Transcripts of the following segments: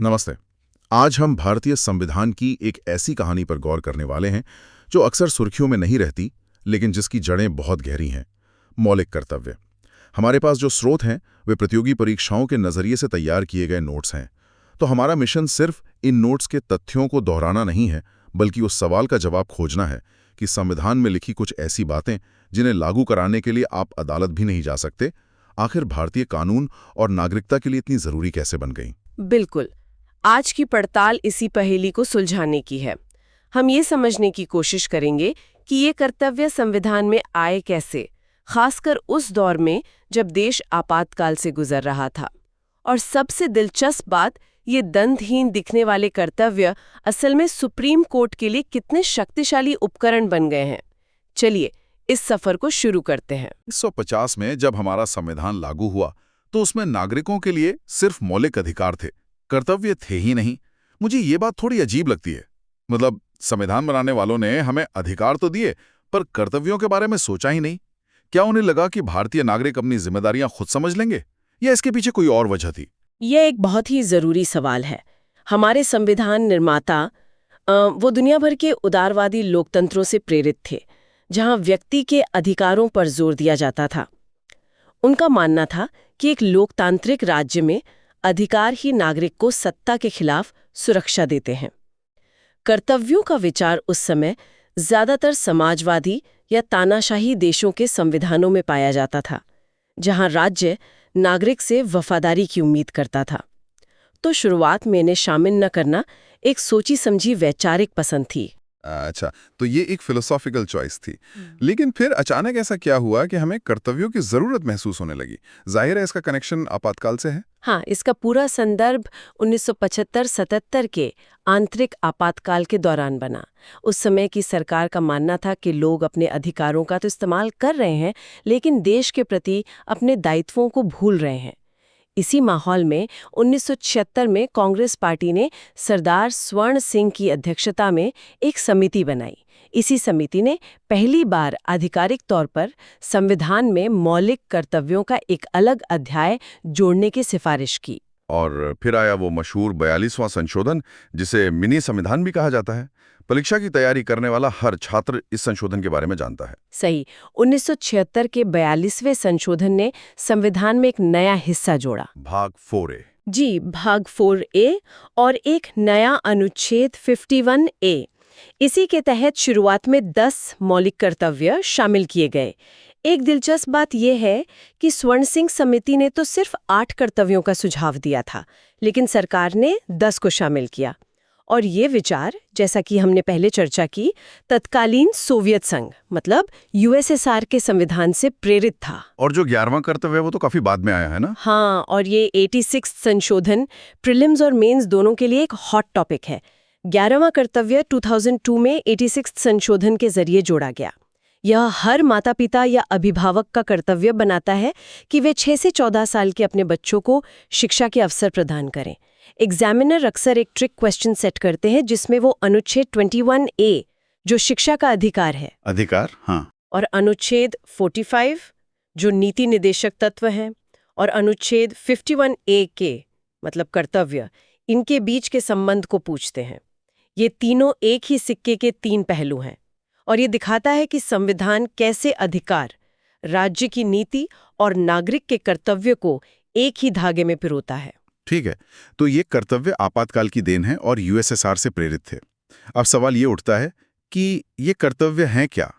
नमस्ते। आज हम भारतीय संविधान की एक ऐसी कहानी पर गौर करने वाले हैं जो अक्सर सुर्खियों में नहीं रहती, लेकिन जिसकी जड़ें बहुत गहरी हैं। मौलिक कर्तव्य। हमारे पास जो स्रोत हैं वे प्रतियोगी परीक्षाओं के नजरिए से तैयार किए गए नोट्स हैं। तो हमारा मिशन सिर्फ इन नोट्स के तथ्यों को दोहराना नहीं है, बल्कि उस सवाल का जवाब खोजना है कि संविधान में लिखी कुछ ऐसी बातें जिन्हें लागू कराने के लिए आप अदालत भी नहीं जा सकते, आखिर भारतीय कानून और नागरिकता के लिए इतनी जरूरी कैसे बन गई। बिल्कुल। आज की पड़ताल इसी पहेली को सुलझाने की है। हम ये समझने की कोशिश करेंगे कि ये कर्तव्य संविधान में आए कैसे, खासकर उस दौर में जब देश आपातकाल से गुजर रहा था। और सबसे दिलचस्प बात, ये दंतहीन दिखने वाले कर्तव्य असल में सुप्रीम कोर्ट के लिए कितने शक्तिशाली उपकरण बन गए हैं। चलिए इस सफर को शुरू करते हैं। 1950 में जब हमारा संविधान लागू हुआ तो उसमें नागरिकों के लिए सिर्फ मौलिक अधिकार थे, कर्तव्य थे ही नहीं। मुझे ये बात थोड़ी अजीब लगती है। मतलब संविधान बनाने वालों ने हमें अधिकार तो दिए, पर कर्तव्यों के बारे में सोचा ही नहीं। क्या उन्हें लगा कि भारतीय नागरिक अपनी जिम्मेदारियां खुद समझ लेंगे, या इसके पीछे कोई और वजह थी? यह एक बहुत ही जरूरी सवाल है। हमारे संविधान निर्माता वो दुनिया भर के उदारवादी लोकतंत्रों से प्रेरित थे, जहां व्यक्ति के अधिकारों पर जोर दिया जाता था। उनका मानना था कि एक लोकतांत्रिक राज्य में अधिकार ही नागरिक को सत्ता के खिलाफ सुरक्षा देते हैं। कर्तव्यों का विचार उस समय ज्यादातर समाजवादी या तानाशाही देशों के संविधानों में पाया जाता था, जहां राज्य नागरिक से वफादारी की उम्मीद करता था। तो शुरुआत में इन्हें शामिल न करना एक सोची समझी वैचारिक पसंद थी। अच्छा, तो ये एक फिलोसॉफिकल चॉइस थी। लेकिन फिर अचानक ऐसा क्या हुआ कि हमें कर्तव्यों की जरूरत महसूस होने लगी? जाहिर है इसका कनेक्शन आपातकाल से है। हाँ, इसका पूरा संदर्भ 1975-77 के आंतरिक आपातकाल के दौरान बना। उस समय की सरकार का मानना था कि लोग अपने अधिकारों का तो इस्तेमाल कर रहे हैं, लेकिन देश के प्रति अपने दायित्वों को भूल रहे हैं। इसी माहौल में 1976 में कांग्रेस पार्टी ने सरदार स्वर्ण सिंह की अध्यक्षता में एक समिति बनाई। इसी समिति ने पहली बार आधिकारिक तौर पर संविधान में मौलिक कर्तव्यों का एक अलग अध्याय जोड़ने की सिफारिश की। और फिर आया वो मशहूर 42वां संशोधन, जिसे मिनी संविधान भी कहा जाता है। परीक्षा की तैयारी करने वाला हर छात्र इस संशोधन के बारे में जानता है। सही। 1976 के 42वें संशोधन ने संविधान में एक नया हिस्सा जोड़ा, भाग 4A। जी, भाग 4A, और एक नया अनुच्छेद 51A। इसी के तहत शुरुआत में 10 मौलिक कर्तव्य शामिल किए गए। एक दिलचस्प बात यह है कि स्वर्ण सिंह समिति ने तो सिर्फ 8 कर्तव्यों का सुझाव दिया था, लेकिन सरकार ने 10 को शामिल किया। और ये विचार, जैसा कि हमने पहले चर्चा की, तत्कालीन सोवियत संघ मतलब यूएसएसआर के संविधान से प्रेरित था। और जो 11वां कर्तव्य वो तो काफी बाद में आया है ना? हाँ, और ये 86 संशोधन प्रीलिम्स और मेंस दोनों के लिए एक हॉट टॉपिक है। 11वां कर्तव्य 2002 में 86 संशोधन के जरिए जोड़ा गया। यह हर माता पिता या अभिभावक का कर्तव्य बनाता है कि वे 6 से 14 साल के अपने बच्चों को शिक्षा के अवसर प्रदान करें। एग्जामिनर अक्सर एक ट्रिक क्वेश्चन सेट करते हैं, जिसमें वो अनुच्छेद 21A, जो शिक्षा का अधिकार है, अधिकार, हाँ, और अनुच्छेद 45, जो नीति निदेशक तत्व है, और अनुच्छेद 51A के मतलब कर्तव्य, इनके बीच के संबंध को पूछते हैं। ये तीनों एक ही सिक्के के 3 पहलू हैं, और ये दिखाता है कि संविधान कैसे अधिकार, राज्य की नीति और नागरिक के कर्तव्य को एक ही धागे में पिरोता है। ठीक है, तो ये कर्तव्य आपातकाल की देन है और यूएसएसआर से प्रेरित थे। अब सवाल ये उठता है कि ये कर्तव्य हैं क्या?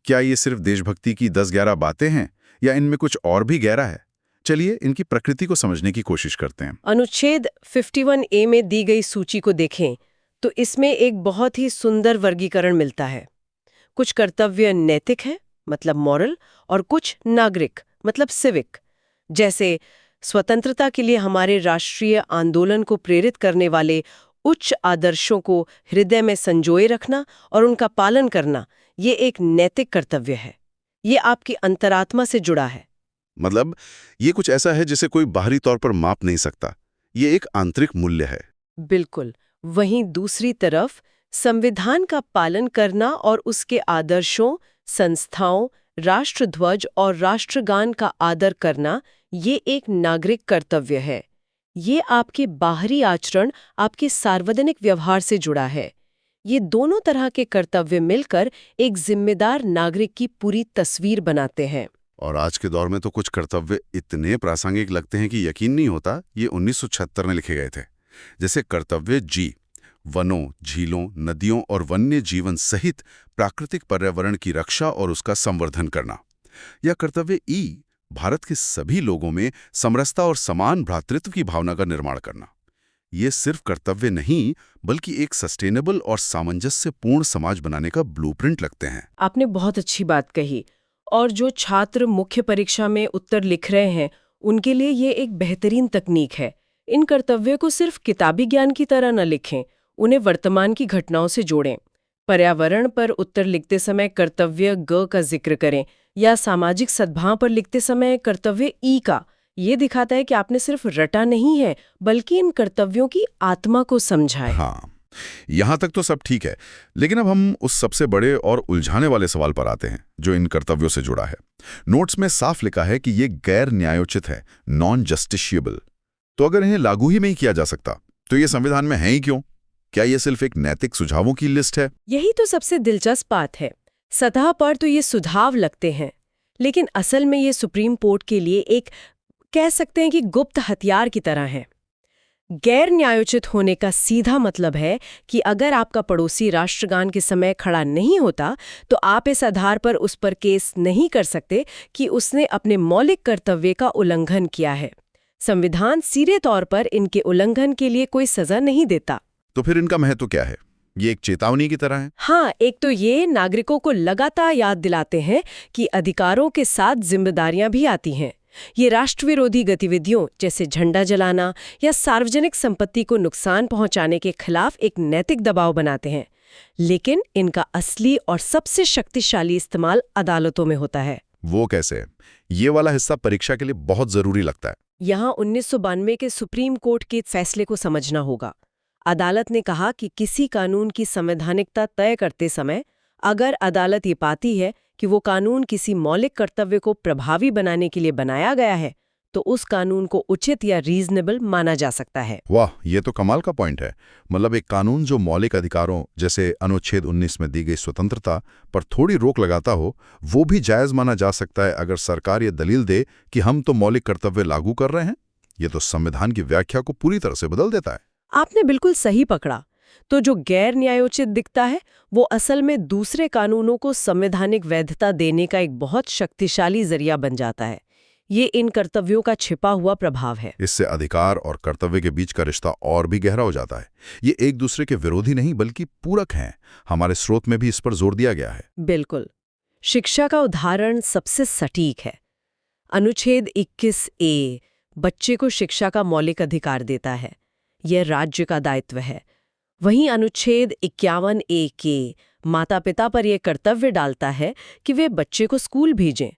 क्या ये सिर्फ देशभक्ति की 10-11 बातें हैं, या इनमें कुछ और भी गहरा है? चलिए इनकी प्रकृति को समझने की कोशिश करते हैं। अनुच्छेद 51A में दी गई सूची को देखें तो इसमें एक बहुत ही सुंदर वर्गीकरण मिलता है। कुछ कर्तव्य नैतिक हैं, मतलब मॉरल, और कुछ नागरिक, मतलब सिविक, जैसे स्वतंत्रता के लिए हमारे राष्ट्रीय आंदोलन को प्रेरित करने वाले उच्च आदर्शों को हृदय में संजोए रखना और उनका पालन करना। ये एक नैतिक कर्तव्य है। ये आपकी अंतरात्मा से जुड़ा है। मतलब ये कुछ ऐसा है जिसे कोई बाहरी तौर पर माप नहीं सकता, ये एक आंतरिक मूल्य है। बिल्कुल। वहीं दूसरी तरफ संविधान का पालन करना और उसके आदर्शों, संस्थाओं, राष्ट्रध्वज और राष्ट्रगान का आदर करना, ये एक नागरिक कर्तव्य है। ये आपके बाहरी आचरण, आपके सार्वजनिक व्यवहार से जुड़ा है। ये दोनों तरह के कर्तव्य मिलकर एक जिम्मेदार नागरिक की पूरी तस्वीर बनाते हैं। और आज के दौर में तो कुछ कर्तव्य इतने प्रासंगिक लगते हैं कि यकीन नहीं होता ये 1976 में लिखे गए थे। जैसे कर्तव्य जी, वनों, झीलों, नदियों और वन्य जीवन सहित प्राकृतिक पर्यावरण की रक्षा और उसका संवर्धन करना। या कर्तव्य ई, भारत के सभी लोगों में समरसता और समान भ्रातृत्व की भावना का निर्माण करना। ये सिर्फ कर्तव्य नहीं बल्कि एक सस्टेनेबल और सामंजस्यपूर्ण समाज बनाने का ब्लूप्रिंट लगते हैं। आपने बहुत अच्छी बात कही। और जो छात्र मुख्य परीक्षा में उत्तर लिख रहे हैं, उनके लिए ये एक बेहतरीन तकनीक है। इन कर्तव्यों को सिर्फ किताबी ज्ञान की तरह न लिखें, उन्हें वर्तमान की घटनाओं से जोड़ें। पर्यावरण पर उत्तर लिखते समय कर्तव्य ग का जिक्र करें या सामाजिक सद्भाव पर लिखते समय कर्तव्य ई का। ये दिखाता है कि आपने सिर्फ रटा नहीं है बल्कि इन कर्तव्यों की आत्मा को समझा है। हाँ, यहां तक तो सब ठीक है, लेकिन अब हम उस सबसे बड़े और उलझाने वाले सवाल पर आते हैं जो इन कर्तव्यों से जुड़ा है। नोट्स में साफ लिखा है कि ये गैर न्यायोचित है, नॉन जस्टिशिएबल। तो अगर इन्हें लागू ही नहीं किया जा सकता तो ये संविधान में है ही क्यों? क्या ये सिर्फ एक नैतिक सुझावों की लिस्ट है? यही तो सबसे दिलचस्प बात है। सतह पर तो ये सुझाव लगते हैं, लेकिन असल में ये सुप्रीम कोर्ट के लिए एक, कह सकते हैं कि गुप्त हथियार की तरह है। गैर न्यायोचित होने का सीधा मतलब है कि अगर आपका पड़ोसी राष्ट्रगान के समय खड़ा नहीं होता तो आप इस आधार पर उस पर केस नहीं कर सकते कि उसने अपने मौलिक कर्तव्य का उल्लंघन किया है। संविधान सीधे तौर पर इनके उल्लंघन के लिए कोई सजा नहीं देता। तो फिर इनका महत्व क्या है? ये एक चेतावनी की तरह है। हाँ, एक तो ये नागरिकों को लगातार याद दिलाते हैं कि अधिकारों के साथ जिम्मेदारियां भी आती हैं। ये राष्ट्रविरोधी गतिविधियों जैसे झंडा जलाना या सार्वजनिक संपत्ति को नुकसान पहुंचाने के खिलाफ एक नैतिक दबाव बनाते हैं, लेकिन इनका असली और सबसे शक्तिशाली इस्तेमाल अदालतों में होता है। वो कैसे? ये वाला हिस्सा परीक्षा के लिए बहुत जरूरी लगता है। यहाँ 1992 के सुप्रीम कोर्ट के फैसले को समझना होगा। अदालत ने कहा कि किसी कानून की संवैधानिकता तय करते समय अगर अदालत ये पाती है कि वो कानून किसी मौलिक कर्तव्य को प्रभावी बनाने के लिए बनाया गया है, तो उस कानून को उचित या रीजनेबल माना जा सकता है। वाह, ये तो कमाल का पॉइंट है। मतलब एक कानून जो मौलिक अधिकारों जैसे अनुच्छेद 19 में दी गई स्वतंत्रता पर थोड़ी रोक लगाता हो, वो भी जायज माना जा सकता है अगर सरकार ये दलील दे कि हम तो मौलिक कर्तव्य लागू कर रहे हैं। ये तो संविधान की व्याख्या को पूरी तरह से बदल देता है। आपने बिल्कुल सही पकड़ा। तो जो गैर न्यायोचित दिखता है वो असल में दूसरे कानूनों को संवैधानिक वैधता देने का एक बहुत शक्तिशाली जरिया बन जाता है। ये इन कर्तव्यों का छिपा हुआ प्रभाव है। इससे अधिकार और कर्तव्य के बीच का रिश्ता और भी गहरा हो जाता है। ये एक दूसरे के विरोधी नहीं बल्कि पूरक हैं। हमारे स्रोत में भी इस पर जोर दिया गया है। बिल्कुल। शिक्षा का उदाहरण सबसे सटीक है। अनुच्छेद 21A बच्चे को शिक्षा का मौलिक अधिकार देता है। यह राज्य का दायित्व है। वहीं अनुच्छेद 51A के माता पिता पर यह कर्तव्य डालता है कि वे बच्चे को स्कूल भेजें।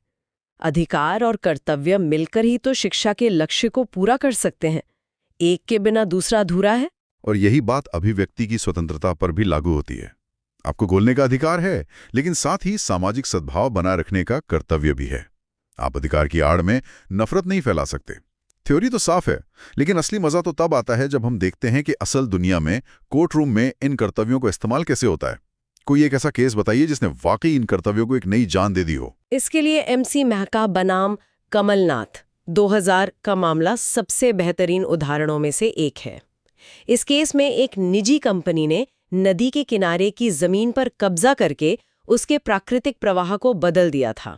अधिकार और कर्तव्य मिलकर ही तो शिक्षा के लक्ष्य को पूरा कर सकते हैं। एक के बिना दूसरा अधूरा है। और यही बात अभिव्यक्ति की स्वतंत्रता पर भी लागू होती है। आपको बोलने का अधिकार है, लेकिन साथ ही सामाजिक सद्भाव बनाए रखने का कर्तव्य भी है। आप अधिकार की आड़ में नफरत नहीं फैला सकते। थ्योरी तो साफ है, लेकिन असली मजा तो तब आता है जब हम देखते हैं कि असल दुनिया में कोर्ट रूम में इन कर्तव्यों को इस्तेमाल कैसे होता है। कोई एक ऐसा केस बताइए जिसने वाकई इन कर्तव्यों को एक नई जान दे दी हो। इसके लिए MC महका बनाम कमलनाथ 2000 का मामला सबसे बेहतरीन उदाहरणों में से एक है। इस केस में एक निजी कंपनी ने नदी के किनारे की जमीन पर कब्जा करके उसके प्राकृतिक प्रवाह को बदल दिया था।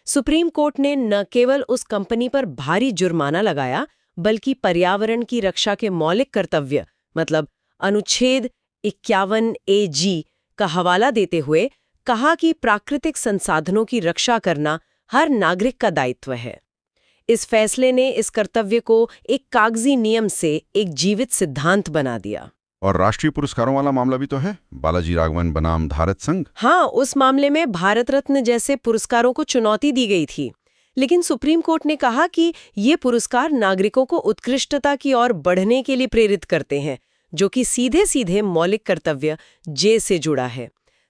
सुप्रीम कोर्ट ने न केवल उस कंपनी पर भारी जुर्माना लगाया, बल्कि पर्यावरण की रक्षा के मौलिक कर्तव्य मतलब अनुच्छेद 51AG का हवाला देते हुए कहा कि प्राकृतिक संसाधनों की रक्षा करना हर नागरिक का दायित्व है। इस फैसले ने इस कर्तव्य को एक कागजी नियम से एक जीवित सिद्धांत बना दिया। और राष्ट्रीय पुरस्कारों वाला मामला भी तो है, बालाजी राघवन बनाम भारत संघ। हाँ, उस मामले में भारत रत्न जैसे पुरस्कारों को चुनौती दी गई थी, लेकिन सुप्रीम कोर्ट ने कहा कि ये पुरस्कार नागरिकों को उत्कृष्टता की ओर बढ़ने के लिए प्रेरित करते हैं, जो कि सीधे सीधे मौलिक कर्तव्य जे से जुड़ा है।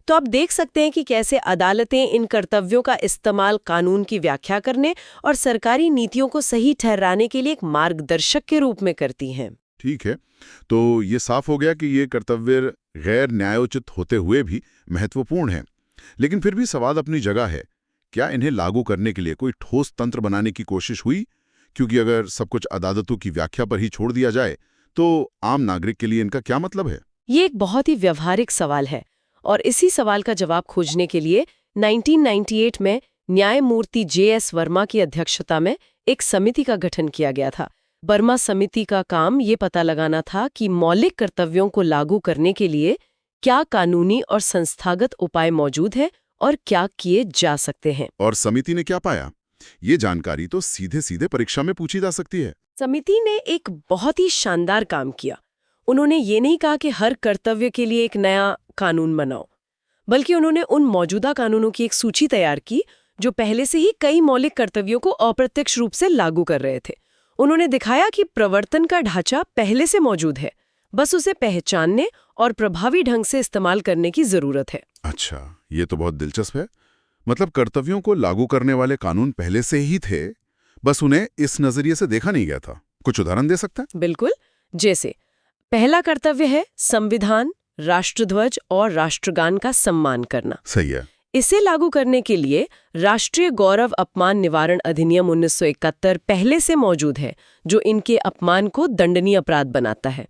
तो आप देख सकते हैं कि कैसे अदालतें इन कर्तव्यों का इस्तेमाल कानून की व्याख्या करने और सरकारी नीतियों को सही ठहराने के लिए एक मार्गदर्शक के रूप में करती हैं। ठीक है, तो ये साफ हो गया कि ये कर्तव्य गैर न्यायोचित होते हुए भी महत्वपूर्ण हैं। लेकिन फिर भी सवाल अपनी जगह है, क्या इन्हें लागू करने के लिए कोई ठोस तंत्र बनाने की कोशिश हुई? क्योंकि अगर सब कुछ अदालतों की व्याख्या पर ही छोड़ दिया जाए तो आम नागरिक के लिए इनका क्या मतलब है? ये एक बहुत ही व्यवहारिक सवाल है और इसी सवाल का जवाब खोजने के लिए 1998 में न्यायमूर्ति J.S. वर्मा की अध्यक्षता में एक समिति का गठन किया गया था। वर्मा समिति का काम ये पता लगाना था कि मौलिक कर्तव्यों को लागू करने के लिए क्या कानूनी और संस्थागत उपाय मौजूद हैं और क्या किए जा सकते हैं। और समिति ने क्या पाया? ये जानकारी तो सीधे सीधे परीक्षा में पूछी जा सकती है। समिति ने एक बहुत ही शानदार काम किया। उन्होंने ये नहीं कहा कि हर कर्तव्य के लिए एक नया कानून बनाओ, बल्कि उन्होंने उन मौजूदा कानूनों की एक सूची तैयार की जो पहले से ही कई मौलिक कर्तव्यों को अप्रत्यक्ष रूप से लागू कर रहे थे। उन्होंने दिखाया कि प्रवर्तन का ढांचा पहले से मौजूद है, बस उसे पहचानने और प्रभावी ढंग से इस्तेमाल करने की जरूरत है। अच्छा, ये तो बहुत दिलचस्प है। मतलब कर्तव्यों को लागू करने वाले कानून पहले से ही थे, बस उन्हें इस नजरिए से देखा नहीं गया था। कुछ उदाहरण दे सकते हैं? बिल्कुल। जैसे पहला कर्तव्य है संविधान, राष्ट्रध्वज और राष्ट्रगान का सम्मान करना। सही है। इसे लागू करने के लिए राष्ट्रीय गौरव अपमान निवारण अधिनियम 1971 पहले से मौजूद है, जो इनके अपमान को दंडनीय अपराध बनाता है।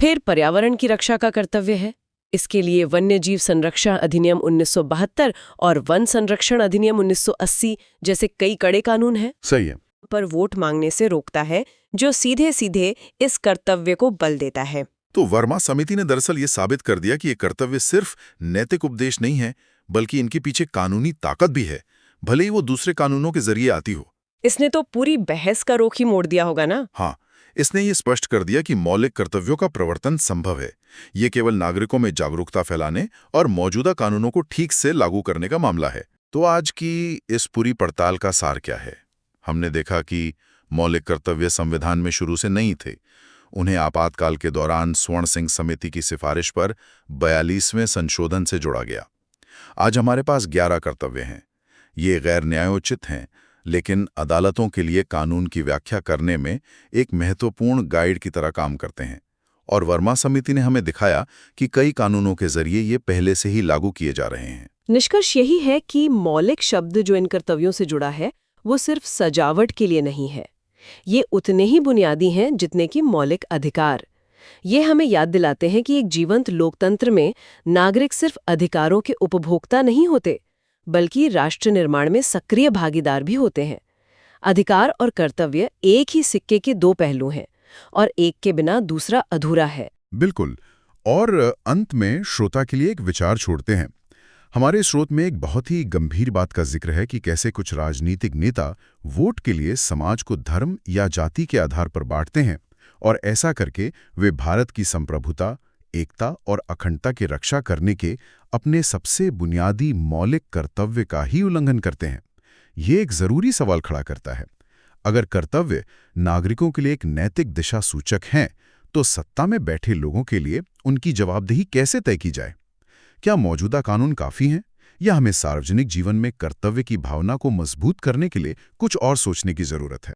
फिर पर्यावरण की रक्षा का कर्तव्य है। इसके लिए वन्य जीव संरक्षण अधिनियम 1972 और वन संरक्षण अधिनियम 1980 जैसे कई कड़े कानून हैं। सही है। पर वोट मांगने से रोकता है, जो सीधे सीधे इस कर्तव्य को बल देता है। तो वर्मा समिति ने दरअसल ये साबित कर दिया कि ये कर्तव्य सिर्फ नैतिक उपदेश नहीं है, बल्कि इनके पीछे कानूनी ताकत भी है, भले ही वो दूसरे कानूनों के जरिए आती हो। इसने तो पूरी बहस का रुख ही मोड़ दिया होगा ना। हाँ, इसने ये स्पष्ट कर दिया कि मौलिक कर्तव्यों का प्रवर्तन संभव है। ये केवल नागरिकों में जागरूकता फैलाने और मौजूदा कानूनों को ठीक से लागू करने का मामला है। तो आज की इस पूरी पड़ताल का सार क्या है? हमने देखा कि मौलिक कर्तव्य संविधान में शुरू से नहीं थे। उन्हें आपातकाल के दौरान स्वर्ण सिंह समिति की सिफारिश पर 42वें संशोधन से जोड़ा गया। आज हमारे पास 11 कर्तव्य हैं। ये गैर न्यायोचित हैं, लेकिन अदालतों के लिए कानून की व्याख्या करने में एक महत्वपूर्ण गाइड की तरह काम करते हैं। और वर्मा समिति ने हमें दिखाया कि कई कानूनों के जरिए ये पहले से ही लागू किए जा रहे हैं। निष्कर्ष यही है कि मौलिक शब्द जो इन कर्तव्यों से जुड़ा है, वो सिर्फ सजावट के लिए नहीं है। ये उतने ही बुनियादी हैं जितने कि मौलिक अधिकार। ये हमें याद दिलाते हैं कि एक जीवंत लोकतंत्र में नागरिक सिर्फ अधिकारों के उपभोक्ता नहीं होते, बल्कि राष्ट्र निर्माण में सक्रिय भागीदार भी होते हैं। अधिकार और कर्तव्य एक ही सिक्के के दो पहलू हैं, और एक के बिना दूसरा अधूरा है। बिल्कुल। और अंत में श्रोता के लिए एक विचार छोड़ते हैं। हमारे स्रोत में एक बहुत ही गंभीर बात का जिक्र है कि कैसे कुछ राजनीतिक नेता वोट के लिए समाज को धर्म या जाति के आधार पर बांटते हैं, और ऐसा करके वे भारत की संप्रभुता, एकता और अखंडता की रक्षा करने के अपने सबसे बुनियादी मौलिक कर्तव्य का ही उल्लंघन करते हैं। ये एक जरूरी सवाल खड़ा करता है। अगर कर्तव्य नागरिकों के लिए एक नैतिक दिशा सूचक हैं, तो सत्ता में बैठे लोगों के लिए उनकी जवाबदेही कैसे तय की जाए? क्या मौजूदा कानून काफी हैं, या हमें सार्वजनिक जीवन में कर्तव्य की भावना को मजबूत करने के लिए कुछ और सोचने की जरूरत है?